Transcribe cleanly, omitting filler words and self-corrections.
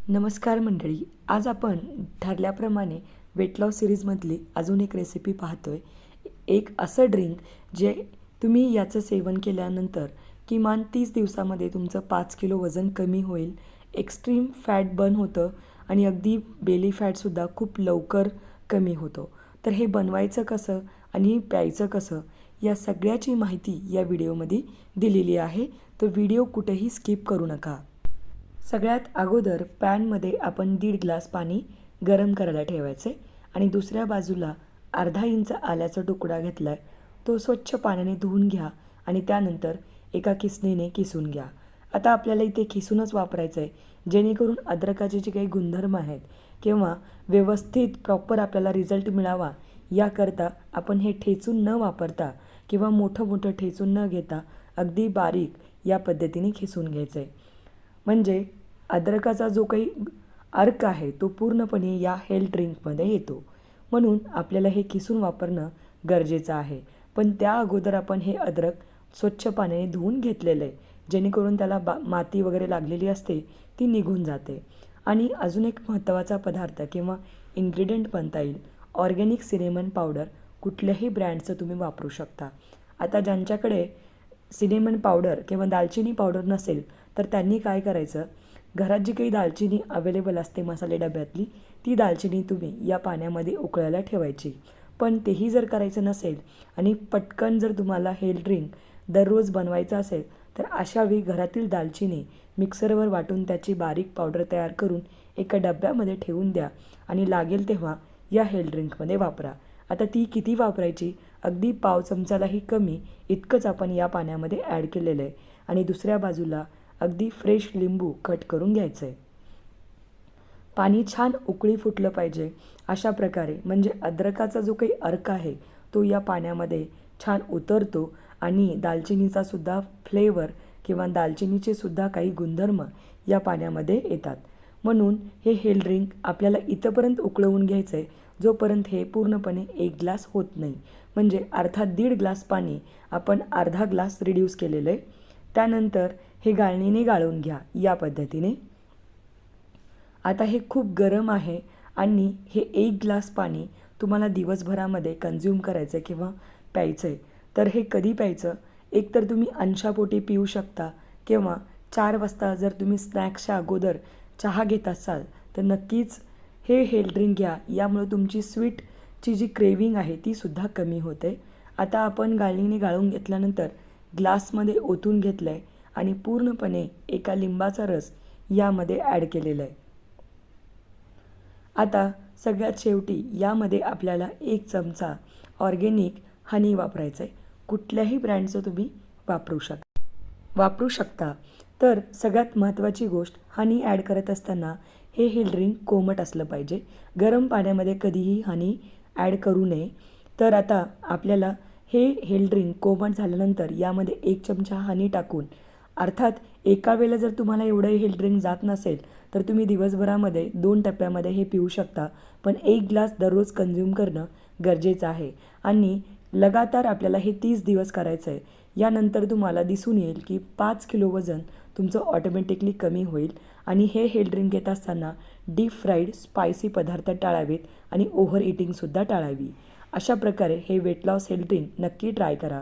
नमस्कार मंडळी. आज आपण ठरल्याप्रमाणे वेट लॉस सिरीजमधली अजून एक रेसिपी पाहतोय. एक असं ड्रिंक जे तुम्ही याचं सेवन केल्यानंतर किमान 30 दिवसामध्ये तुमचं 5 किलो वजन कमी होईल, एक्स्ट्रीम फॅट बर्न होतं आणि अगदी बेली फॅटसुद्धा खूप लवकर कमी होतो. तर हे बनवायचं कसं आणि प्यायचं कसं या सगळ्याची माहिती या व्हिडिओमध्ये दिलेली आहे. तर व्हिडिओ कुठेही स्किप करू नका. सगळ्यात अगोदर पॅनमध्ये आपण 1.5 ग्लास पाणी गरम करायला ठेवायचे आणि दुसऱ्या बाजूला अर्धा इंच आल्याचा तुकडा घेतला आहे, तो स्वच्छ पाण्याने धुवून घ्या आणि त्यानंतर एका किसणीने किसून घ्या. आता आपल्याला इथे किसूनच वापरायचं आहे, जेणेकरून अद्रकाचे जे काही गुणधर्म आहेत किंवा व्यवस्थित प्रॉपर आपल्याला रिझल्ट मिळावा याकरता आपण हे ठेचून न वापरता किंवा मोठं मोठं ठेचून न घेता अगदी बारीक या पद्धतीने खिसून घ्यायचं आहे. म्हणजे अद्रकाचा जो काही अर्क आहे तो पूर्णपणे या हेल्थ ड्रिंकमध्ये येतो. म्हणून आपल्याला हे किसून वापरणं गरजेचं आहे. पण त्या अगोदर आपण हे अद्रक स्वच्छ पाण्याने धुवून घेतलेलं आहे, जेणेकरून त्याला माती वगैरे लागलेली असते ती निघून जाते. आणि अजून एक महत्त्वाचा पदार्थ किंवा इन्ग्रेडियंट बनता येईल, ऑर्गॅनिक सिनेमन पावडर. कुठल्याही ब्रँडचं तुम्ही वापरू शकता. आता ज्यांच्याकडे सिनेमन पावडर किंवा दालचिनी पावडर नसेल तर त्यांनी काय करायचं, घरात जी काही दालचिनी अवेलेबल असते मसाले डब्यातली, ती दालचिनी तुम्ही या पाण्यामध्ये उकळायला ठेवायची. पण तेही जर करायचं नसेल आणि पटकन जर तुम्हाला हेल्थ ड्रिंक दररोज बनवायचं असेल तर अशावेळी घरातील दालचिनी मिक्सरवर वाटून त्याची बारीक पावडर तयार करून एका डब्यामध्ये ठेवून द्या आणि लागेल तेव्हा या हेल्थ ड्रिंकमध्ये वापरा. आता ती किती वापरायची, अगदी पाव चमचालाही कमी इतकंच आपण या पाण्यामध्ये ॲड केलेलं आहे. आणि दुसऱ्या बाजूला अगदी फ्रेश लिंबू कट करून घ्यायचं आहे. पाणी छान उकळी फुटलं पाहिजे अशा प्रकारे, म्हणजे अद्रकाचा जो काही अर्क आहे तो या पाण्यामध्ये छान उतरतो आणि दालचिनीचा सुद्धा फ्लेवर किंवा दालचिनीचे सुद्धा काही गुणधर्म या पाण्यामध्ये येतात. म्हणून हे हेल्थ ड्रिंक आपल्याला इथंपर्यंत उकळवून घ्यायचं आहे जोपर्यंत हे पूर्णपणे 1 ग्लास होत नाही. म्हणजे अर्थात 1.5 ग्लास पाणी आपण अर्धा ग्लास रिड्यूस केलेलं आहे. त्यानंतर हे गाळणीने गाळून घ्या या पद्धतीने. आता हे खूप गरम आहे आणि हे 1 ग्लास पाणी तुम्हाला दिवसभरामध्ये कन्झ्युम करायचं आहे किंवा प्यायचं आहे. तर हे कधी प्यायचं, एक तर तुम्ही अंशापोटी पिऊ शकता किंवा 4 वाजता जर तुम्ही स्नॅक्सच्या अगोदर चहा घेत असाल तर नक्कीच हे हेल्थ ड्रिंक घ्या. यामुळे तुमची स्वीटची जी क्रेविंग आहे तीसुद्धा कमी होते. आता आपण गाळणीने गाळून घेतल्यानंतर ग्लासमध्ये ओतून घेतलं आहे आणि पूर्णपणे एका लिंबाचा रस यामध्ये ॲड केलेला आहे. आता सगळ्यात शेवटी यामध्ये आपल्याला 1 चमचा ऑर्गॅनिक हनी वापरायचं आहे. कुठल्याही ब्रँडचं तुम्ही वापरू शकता. तर सगळ्यात महत्त्वाची गोष्ट, हनी ॲड करत असताना हे हेल्थ ड्रिंक कोमट असलं पाहिजे. गरम पाण्यामध्ये कधीही हनी ॲड करू नये. तर आता आपल्याला हे हेल्थ ड्रिंक कोमट झाल्यानंतर यामध्ये 1 चमचा हनी टाकून, अर्थात एका वेळेला जर तुम्हाला एवढं हेल्थ ड्रिंक जात नसेल तर तुम्ही दिवसभरामध्ये 2 टप्प्यामध्ये हे पिऊ शकता. पण 1 ग्लास दररोज कन्झ्युम करणं गरजेचं आहे आणि लगातार आपल्याला हे 30 दिवस करायचं आहे. यानंतर तुम्हाला दिसून येईल की 5 किलो वजन तुमचं ऑटोमॅटिकली कमी होईल. आणि हे हेल्थ ड्रिंक घेत असताना डीप फ्राईड स्पायसी पदार्थ टाळावेत आणि ओव्हर इटिंगसुद्धा टाळावी. अशा प्रकारे हे वेट लॉस हेल्थ ड्रिंक नक्की ट्राय करा.